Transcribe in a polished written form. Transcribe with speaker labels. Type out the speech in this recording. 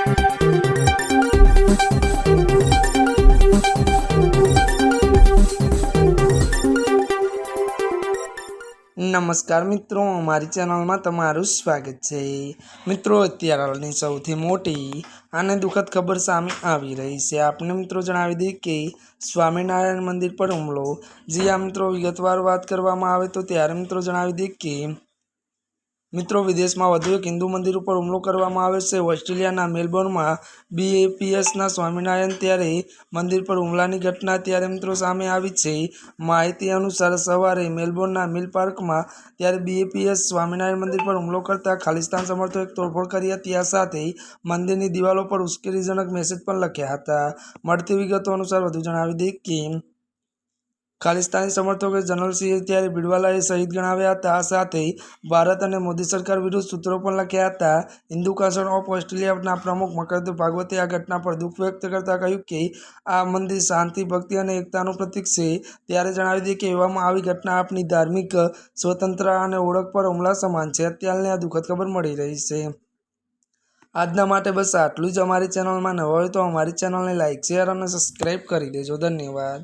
Speaker 1: नमस्कार मित्रों, हमारी चैनल में तमाરું स्वागत है। मित्रों, અત્યારે હાલની સૌથી મોટી અને દુઃખદ ખબર સામે આવી રહી છે। આપને મિત્રો જણાવી દઈએ કે સ્વામિનારાયણ મંદિર પર હુમલો। જી આ મિત્રો વિગતવાર વાત કરવામાં આવે તો ત્યારે મિત્રો જણાવી દઈએ કે મિત્રો વિદેશમાં વધુ એક હિન્દુ મંદિર ઉપર હુમલો કરવામાં આવે છે। ઓસ્ટ્રેલિયાના મેલબોર્નમાં બીએપીએસના સ્વામિનારાયણ ત્યારે મંદિર પર હુમલાની ઘટના ત્યારે મિત્રો સામે આવી છે। માહિતી અનુસાર સવારે મેલબોર્નના મિલ પાર્કમાં ત્યારે બીએપીએસ સ્વામિનારાયણ મંદિર પર હુમલો કરતા ખાલિસ્તાન સમર્થકોએ તોડફોડ કરી હતી। આ સાથે મંદિરની દિવાલો પર ઉશ્કેરણીજનક મેસેજ પણ લખ્યા હતા। મળતી વિગતો અનુસાર વધુ જણાવી દઈએ કે ખાલિસ્તાની સમર્થકોએ જનરલ સિંહે ત્યારે ભીડવાલાએ શહીદ ગણાવ્યા હતા। આ સાથે ભારત અને મોદી સરકાર વિરુદ્ધ સૂત્રો પણ લખ્યા હતા। હિન્દુ કાઉન્સિલ ઓફ ઓસ્ટ્રેલિયાના પ્રમુખ મકરંદ ભાગવતે આ ઘટના પર દુઃખ વ્યક્ત કરતા કહ્યું કે આ મંદિર શાંતિ, ભક્તિ અને એકતાનું પ્રતીક છે। ત્યારે જણાવી દઈએ કે એવામાં આવી ઘટના આપણી ધાર્મિક સ્વતંત્રતા અને ઓળખ પર હુમલા સમાન છે। અત્યારની આ દુઃખદ ખબર મળી રહી છે। આજના માટે બસ આટલું જ। અમારી ચેનલમાં નવા હોય તો અમારી ચેનલને લાઇક, શેર અને સબસ્ક્રાઈબ કરી દેજો। ધન્યવાદ।